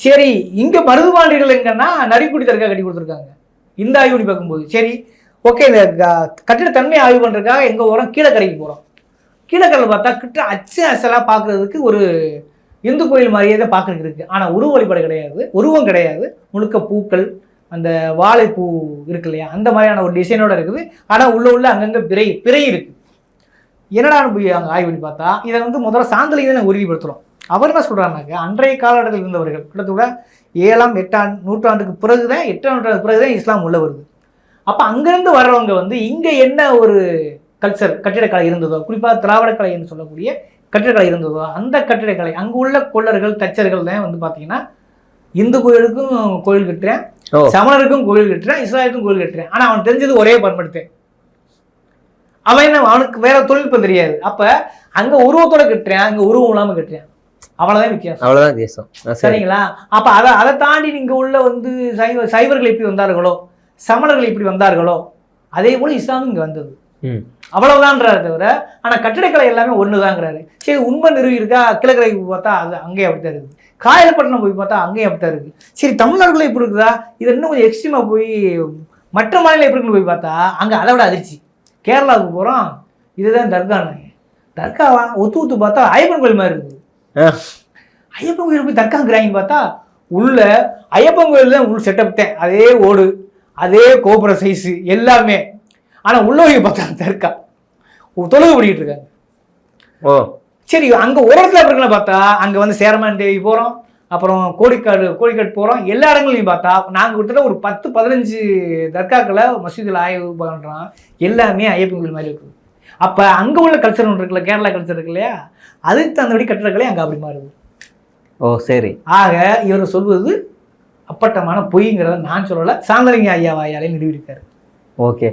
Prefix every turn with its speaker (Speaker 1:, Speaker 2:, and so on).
Speaker 1: சரி, இங்க மருதுபாண்டியர்கள் எங்கன்னா நரிக்குடி தர்கா கட்டி கொடுத்துருக்காங்க. இந்த ஆய்வு பண்ணி பார்க்கும்போது சரி ஓகே, இந்த கட்டிட தன்மை ஆய்வு பண்றதுக்காக எங்க போறோம், கீழக்கரைக்கு போறோம். கீழக்கரையில் பார்த்தா கிட்ட அச்சு அசலா பார்க்கறதுக்கு ஒரு இந்து கோயில் மாதிரியே தான் பார்க்கறதுக்கு இருக்கு. ஆனா உருவ வழிபாடு கிடையாது, உருவம் கிடையாது, முழுக்க பூக்கள், அந்த வாழைப்பூ இருக்கு இல்லையா, அந்த மாதிரியான ஒரு டிசைனோட இருக்குது. ஆனா உள்ள அங்கங்க பிறை இருக்கு. என்னடான்னு போய் அங்கே ஆய்வு பண்ணி பார்த்தா இதை வந்து முதல்ல சாந்தலையை தான் உறுதிப்படுத்துறோம். அவர் என்ன சொல்றாருனாக்க, அன்றைய காலகட்டத்தில் இருந்தவர்கள் கிட்டத்தட்ட 7ஆம் 8ஆம் நூற்றாண்டுக்கு பிறகுதான், 8ஆம் நூற்றாண்டுக்கு பிறகுதான் இஸ்லாம் உள்ள வருது. அப்ப அங்கிருந்து வர்றவங்க வந்து இங்க என்ன ஒரு கல்ச்சர் கட்டிடக்கலை இருந்ததோ, குறிப்பாக திராவிடக்கலை என்று சொல்லக்கூடிய கட்டிடக்கலை இருந்ததோ, அந்த கட்டிடக்கலை அங்கு உள்ள கொள்ளர்கள் தச்சர்கள் தான் வந்து பாத்தீங்கன்னா இந்து கோயிலுக்கும் கோயில் கட்டுறேன், சமணருக்கும் கோயில் கட்டுறேன், இஸ்லாமுக்கும் கோயில் கட்டுறேன். ஆனா அவன் தெரிஞ்சது ஒரே பண்படுத்தேன், அவன் என்ன அவனுக்கு வேற தொழில்நுட்பம் தெரியாது. அப்ப அங்க உருவத்தோட கட்டுறேன், அங்க உருவம் இல்லாம கட்டுறேன், அவ்வளவுதான் வித்தியாசம், அவ்வளவுதான் வித்தியாசம். சரிங்களா? அப்ப அதை தாண்டி நீங்க உள்ள வந்து சைவர்கள் எப்படி வந்தார்களோ, சமணர்கள் எப்படி வந்தார்களோ, அதே போல இஸ்லாமும் இங்க வந்தது, அவ்வளவுதான்றாரு தவிர. ஆனா கட்டிடக்கலை எல்லாமே ஒண்ணுதாங்கிறாரு. சரி, உண்மை நிறுவி இருக்கா? கிழக்கரை பார்த்தா அது அங்கேயே அப்படித்தான் இருக்குது, காயல்பட்டினம் போய் பார்த்தா அங்கேயும் அப்படித்தான் இருக்கு. சரி, தமிழ்நாடுகளும் எப்படி இருக்குதா? இது இன்னும் கொஞ்சம் எக்ஸ்ட்ரீமா போய் மற்ற மாநிலம் எப்படி இருக்குன்னு போய் பார்த்தா அங்க அதை விட அதிர்ச்சி. கேரளாவுக்கு போறோம், இதுதான் தர்கான்னு. தர்காவா? ஒத்து பார்த்தா ஐயப்பன் கோயில் மாதிரி இருக்குது. ஐயப்பன் கோயில் போய் தர்காங்கிறாங்க. பார்த்தா உள்ள ஐயப்பன் கோயில் தான் உள்ள செட்டப் தான், அதே ஓடு, அதே கோபுர சைஸு எல்லாமே. ஆனா உள்ள போய் பார்த்தா தர்கா தொழுகு பண்ணிட்டு இருக்காங்க. ஓ சரி, அங்க ஒரு இடத்துல இருக்குன்னு பார்த்தா அங்க வந்து சேரமான் தேவி போறோம், அப்புறம் கோழிக்காடு போறோம். எல்லா இடங்களையும் பார்த்தா நாங்க கிட்ட ஒரு 10-15 தர்காக்களை மசூதியில் ஆய்வு பண்றோம், எல்லாமே ஐயப்பன் கோயில் மாதிரி இருக்குது. அப்ப அங்க உள்ள கல்ச்சர் ஒன்று இருக்குல்ல, கேரளா கல்ச்சர் இருக்கு இல்லையா, அதுக்கு தகுந்தபடி கட்டிடக்கலை அங்க அப்படி மாறுது. ஓ சரி. ஆக இவர் சொல்வது அப்பட்டமான பொய்ங்கிறத நான் சொல்லல, சாந்தலிங்க ஐயா வாயாலே நிறுவியிருக்காரு. ஓகே.